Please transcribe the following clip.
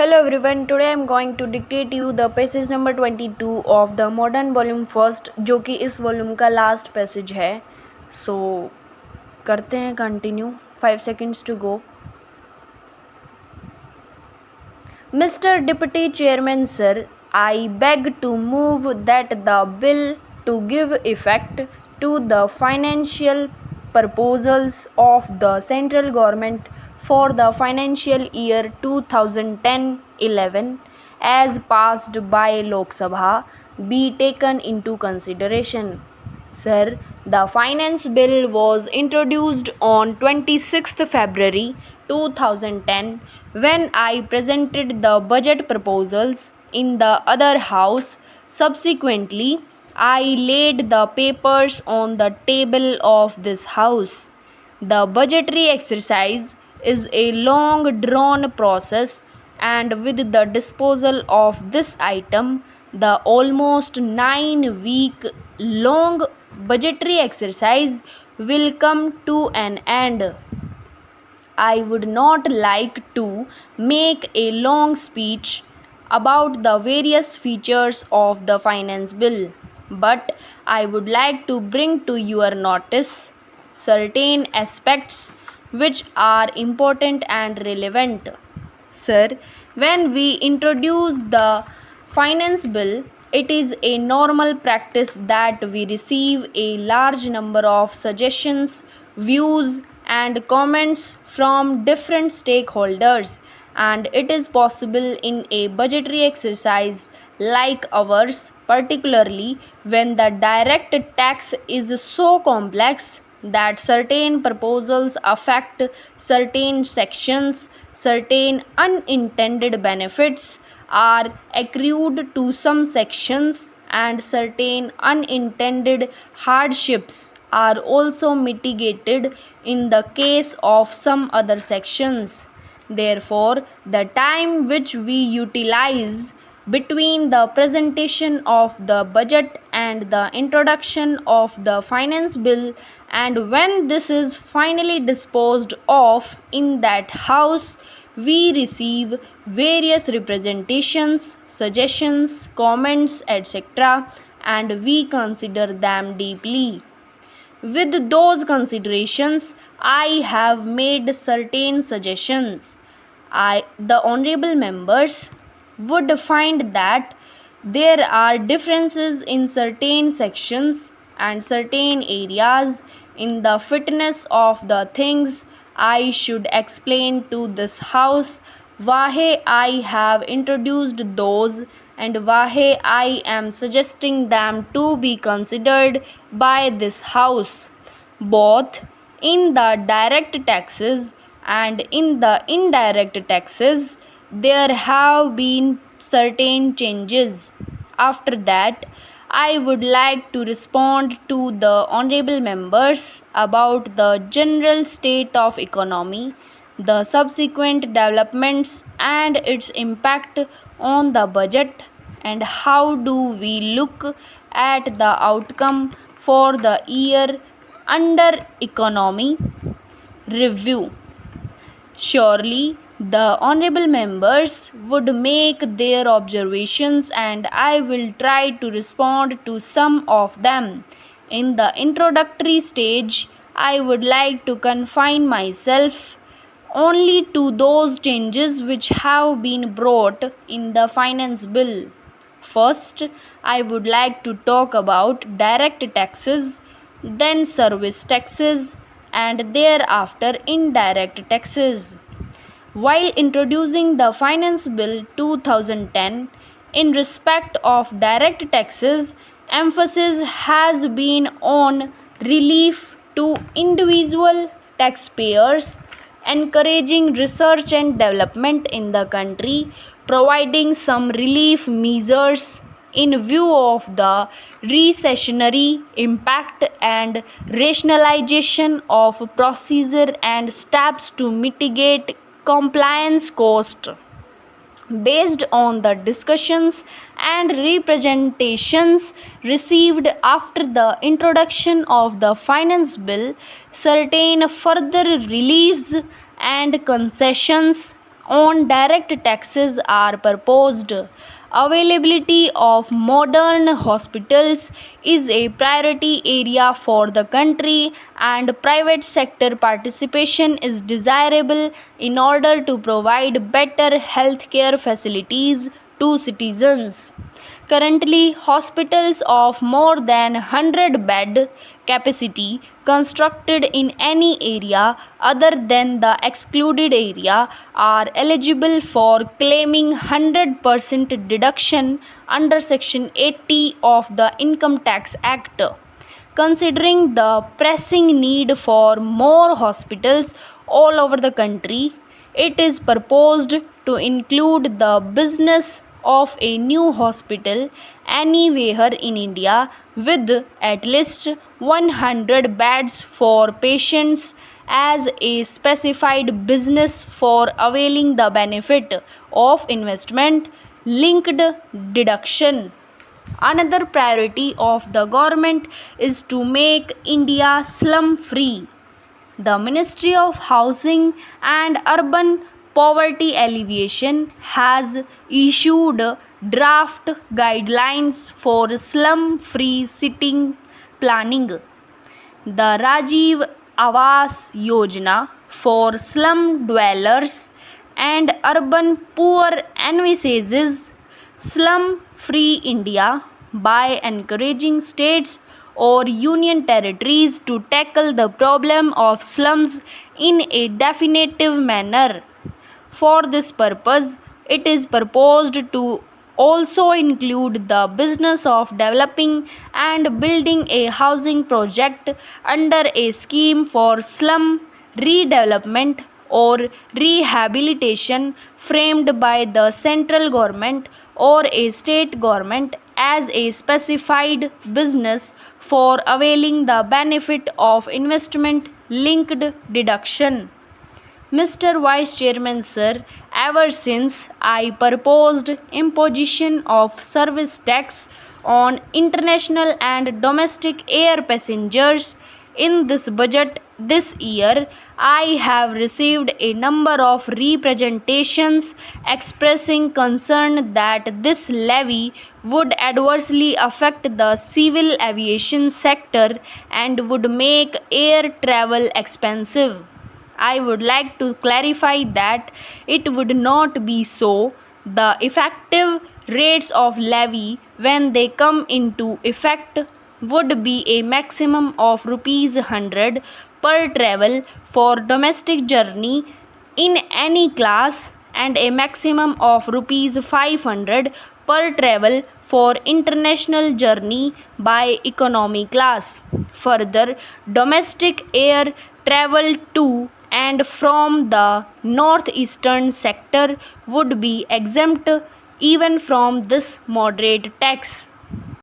hello everyone, today I am going to dictate you the passage number 22 of the modern volume first, जो कि इस volume का last passage है. सो करते हैं continue. 5 seconds to go. Mr. Deputy Chairman Sir, I beg to move that the bill to give effect to the financial proposals of the central government for the financial year 2010-11 as passed by Lok Sabha be taken into consideration. Sir, the finance bill was introduced on 26th February 2010 when I presented the budget proposals in the other house. Subsequently, I laid the papers on the table of this house. The budgetary exercise is a long drawn process, and with the disposal of this item, the almost 9-week long budgetary exercise will come to an end. I would not like to make a long speech about the various features of the finance bill, but I would like to bring to your notice certain aspects which are important and relevant. Sir, when we introduce the finance bill, it is a normal practice that we receive a large number of suggestions, views, and comments from different stakeholders, and it is possible in a budgetary exercise like ours, particularly when the direct tax is so complex that certain proposals affect certain sections, certain unintended benefits are accrued to some sections, and certain unintended hardships are also mitigated in the case of some other sections. Therefore, the time which we utilize between the presentation of the budget and the introduction of the finance bill, and when this is finally disposed of in that house, we receive various representations, suggestions, comments, etc., and we consider them deeply. With those considerations, I have made certain suggestions. The honorable members would find that there are differences in certain sections and certain areas in the fitness of the things I should explain to this house, why I have introduced those and why I am suggesting them to be considered by this house, both in the direct taxes and in the indirect taxes. There have been certain changes. After that, I would like to respond to the honorable members about the general state of economy, the subsequent developments and its impact on the budget, and how do we look at the outcome for the year under economy review. Surely the honorable members would make their observations, and I will try to respond to some of them. In the introductory stage, I would like to confine myself only to those changes which have been brought in the finance bill. First, I would like to talk about direct taxes, then service taxes, and thereafter indirect taxes. While introducing the Finance Bill 2010, in respect of direct taxes, emphasis has been on relief to individual taxpayers, encouraging research and development in the country, providing some relief measures in view of the recessionary impact, and rationalization of procedure and steps to mitigate compliance cost. Based on the discussions and representations received after the introduction of the finance bill, certain further reliefs and concessions on direct taxes are proposed. Availability of modern hospitals is a priority area for the country, and private sector participation is desirable in order to provide better healthcare facilities to citizens. Currently, hospitals of more than 100 bed capacity constructed in any area other than the excluded area are eligible for claiming 100% deduction under Section 80 of the Income Tax Act. Considering the pressing need for more hospitals all over the country, it is proposed to include the business of a new hospital anywhere in India with at least 100 beds for patients as a specified business for availing the benefit of investment linked deduction. Another priority of the government is to make India slum free. The Ministry of Housing and Urban Poverty Alleviation has issued draft guidelines for slum free city planning. The Rajiv Awas Yojana for slum dwellers and urban poor envisages slum-free India by encouraging states or union territories to tackle the problem of slums in a definitive manner. For this purpose, it is proposed to also include the business of developing and building a housing project under a scheme for slum redevelopment or rehabilitation framed by the central government or a state government as a specified business for availing the benefit of investment linked deduction. Mr. Vice Chairman Sir, ever since I proposed imposition of service tax on international and domestic air passengers in this budget this year, I have received a number of representations expressing concern that this levy would adversely affect the civil aviation sector and would make air travel expensive. I would like to clarify that it would not be so. The effective rates of levy when they come into effect would be a maximum of ₹100 per travel for domestic journey in any class and a maximum of ₹500 per travel for international journey by economy class. Further, domestic air travel to and from the northeastern sector would be exempt even from this moderate tax.